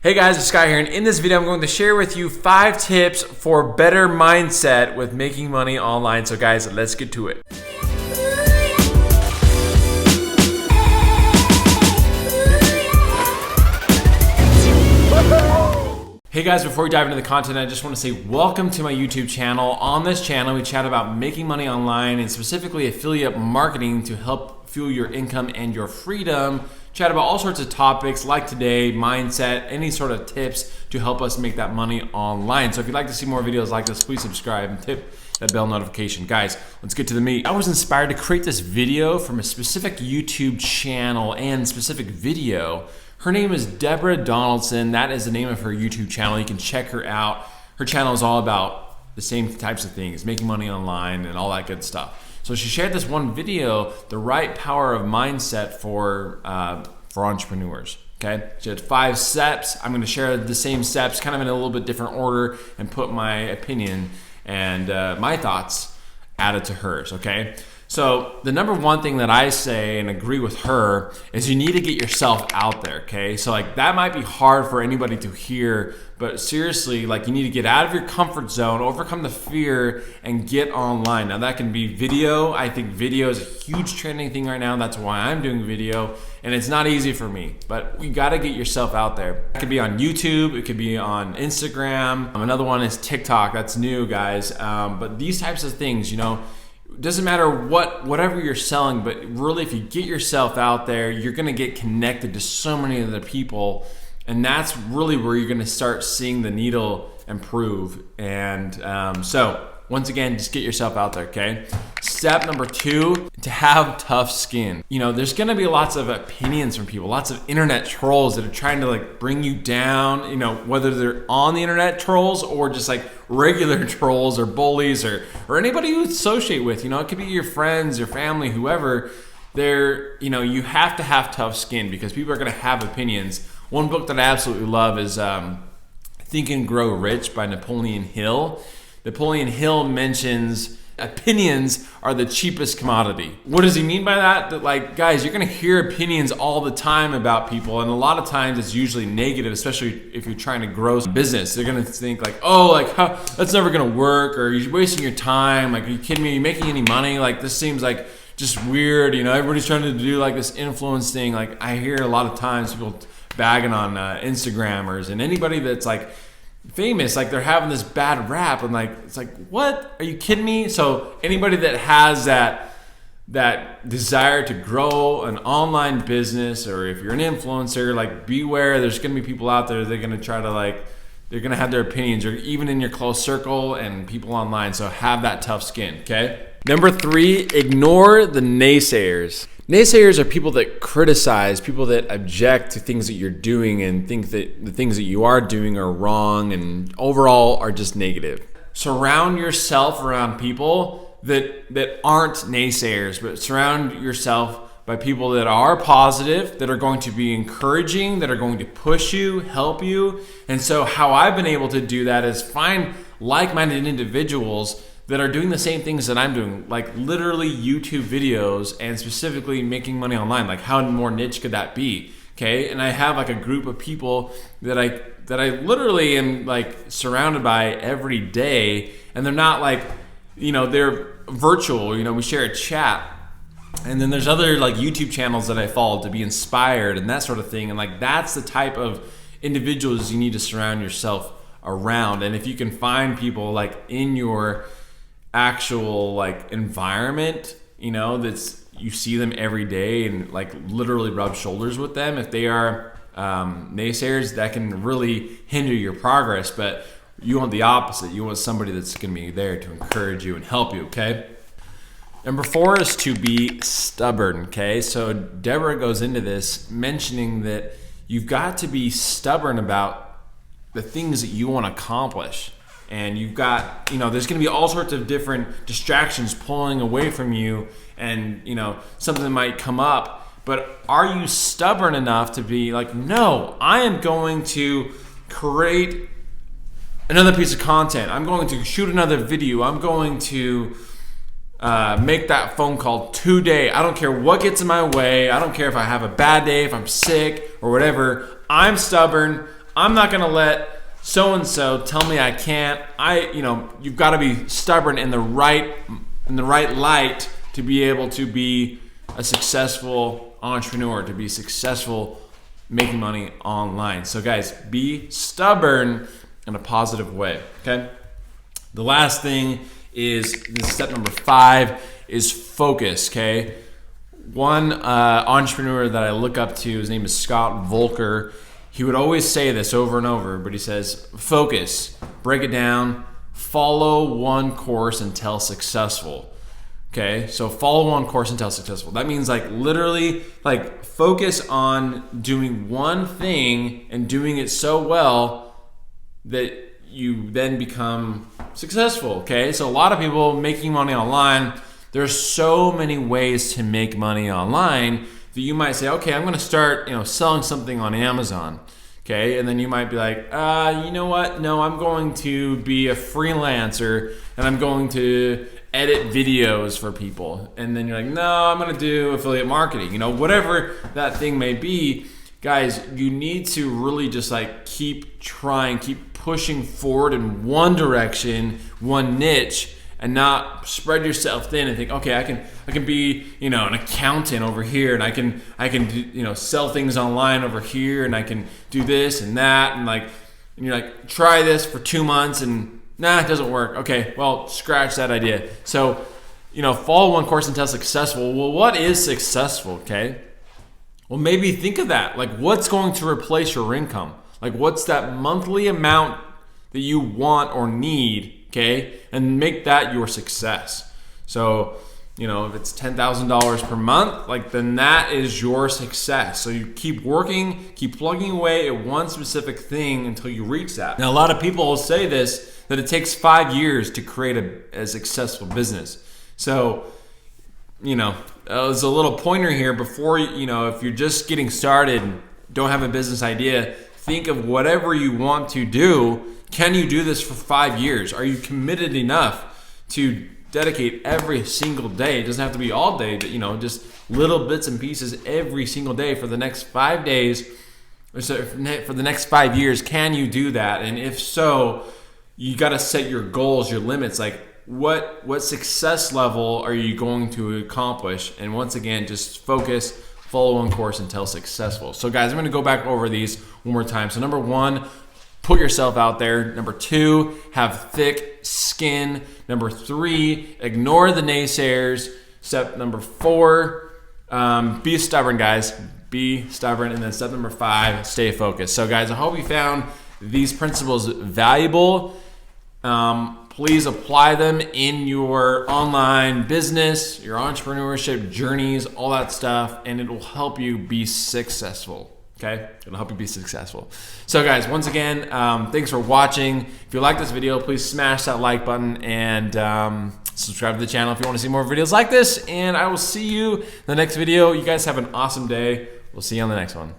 Hey guys, it's Sky here, and in this video I'm going to share with you 5 tips for better mindset with making money online. So guys, let's get to it. Hey guys, before we dive into the content, I just want to say welcome to my YouTube channel. On this channel, we chat about making money online and specifically affiliate marketing to help fuel your income and your freedom. Chat about all sorts of topics like today, mindset, any sort of tips to help us make that money online. So if you'd like to see more videos like this, please subscribe and tip that bell notification. Guys, let's get to the meat. I was inspired to create this video from a specific YouTube channel and specific video. Her name is Deborah Donaldson. That is the name of her YouTube channel. You can check her out. Her channel is all about the same types of things, making money online and all that good stuff. So she shared this one video, the right power of mindset for entrepreneurs. Okay, she had 5 steps. I'm going to share the same steps, kind of in a little bit different order, and put my opinion and my thoughts added to hers. Okay. So the number one thing that I say and agree with her is you need to get yourself out there, okay? So like that might be hard for anybody to hear, but seriously, like you need to get out of your comfort zone, overcome the fear, and get online. Now that can be video. I think video is a huge trending thing right now. That's why I'm doing video, and it's not easy for me, but you gotta get yourself out there. It could be on YouTube, it could be on Instagram. Another one is TikTok, that's new, guys. But these types of things, doesn't matter whatever you're selling, but really if you get yourself out there, you're gonna get connected to so many other people, and that's really where you're gonna start seeing the needle improve. And so once again, just get yourself out there, okay? Step number 2, to have tough skin. There's gonna be lots of opinions from people, lots of internet trolls that are trying to like bring you down, whether they're on the internet trolls or just like regular trolls or bullies or anybody you associate with. It could be your friends, your family, whoever. You have to have tough skin because people are gonna have opinions. One book that I absolutely love is Think and Grow Rich by Napoleon Hill. Napoleon Hill mentions opinions are the cheapest commodity. What does he mean by that? That like, guys, you're gonna hear opinions all the time about people, and a lot of times it's usually negative, especially if you're trying to grow a business. They're gonna think like, that's never gonna work, or you're wasting your time, like, are you kidding me? Are you making any money? Like, this seems like just weird, everybody's trying to do like this influence thing. Like, I hear a lot of times people bagging on Instagrammers and anybody that's like famous, like they're having this bad rap, and like it's like, what? Are you kidding me? So anybody that has that desire to grow an online business, or if you're an influencer, like beware. There's gonna be people out there, they're gonna try to they're gonna have their opinions, or even in your close circle and people online. So have that tough skin, okay? Number 3, ignore the naysayers. Naysayers are people that criticize, people that object to things that you're doing and think that the things that you are doing are wrong and overall are just negative. Surround yourself around people that aren't naysayers, but surround yourself by people that are positive, that are going to be encouraging, that are going to push you, help you. And so how I've been able to do that is find like-minded individuals that are doing the same things that I'm doing, like literally YouTube videos and specifically making money online. Like, how more niche could that be? Okay, and I have like a group of people that I literally am like surrounded by every day, and they're not like, they're virtual. We share a chat, and then there's other like YouTube channels that I follow to be inspired and that sort of thing. And like that's the type of individuals you need to surround yourself around. And if you can find people like in your actual like environment, that's you see them every day and like literally rub shoulders with them. If they are naysayers, that can really hinder your progress, but you want the opposite. You want somebody that's going to be there to encourage you and help you, okay? Number 4 is to be stubborn, okay? So Deborah goes into this mentioning that you've got to be stubborn about the things that you want to accomplish. And you've got, there's going to be all sorts of different distractions pulling away from you, and, something might come up. But are you stubborn enough to be like, no, I am going to create another piece of content. I'm going to shoot another video. I'm going to make that phone call today. I don't care what gets in my way. I don't care if I have a bad day, if I'm sick or whatever. I'm stubborn. I'm not gonna let so-and-so tell me I can't. You've got to be stubborn in the right light to be able to be a successful entrepreneur, to be successful making money online. So guys, be stubborn in a positive way, okay? The last thing is step number 5 is focus, okay? One entrepreneur that I look up to, his name is Scott Volker. He would always say this over and over, but he says, focus, break it down, follow one course until successful. Okay, so follow one course until successful. That means like literally like focus on doing one thing and doing it so well that you then become successful. Okay, so a lot of people making money online, there's so many ways to make money online that you might say, okay, I'm going to start, selling something on Amazon. Okay, and then you might be like, you know what? No, I'm going to be a freelancer and I'm going to edit videos for people. And then you're like, no, I'm going to do affiliate marketing. Whatever that thing may be, guys, you need to really just like keep trying, keep pushing forward in one direction, one niche, and not spread yourself thin and think, okay, I can be, an accountant over here, and I can do, sell things online over here, and I can do this and that, and you're like, try this for 2 months, and nah, it doesn't work. Okay, well, scratch that idea. So, follow one course until successful. Well, what is successful? Okay, well, maybe think of that. Like, what's going to replace your income? Like, what's that monthly amount that you want or need? Okay, and make that your success. So, if it's $10,000 per month, then that is your success. So you keep working, keep plugging away at one specific thing until you reach that. Now, a lot of people will say this, that it takes 5 years to create a successful business. So, as a little pointer here, before, if you're just getting started and don't have a business idea, think of whatever you want to do. Can you do this for 5 years? Are you committed enough to dedicate every single day? It doesn't have to be all day, but just little bits and pieces every single day for the next 5 days, or so for the next 5 years. Can you do that? And if so, you got to set your goals, your limits. Like what success level are you going to accomplish? And once again, just focus, follow one course until successful. So guys, I'm going to go back over these one more time. So number 1, put yourself out there. Number 2, have thick skin. Number 3, ignore the naysayers. Step number 4, be stubborn, guys. Be stubborn. And then step number 5, stay focused. So guys, I hope you found these principles valuable. Please apply them in your online business, your entrepreneurship journeys, all that stuff, and it will help you be successful. Okay, it'll help you be successful. So guys, once again, thanks for watching. If you like this video, please smash that like button and subscribe to the channel if you want to see more videos like this. And I will see you in the next video. You guys have an awesome day. We'll see you on the next one.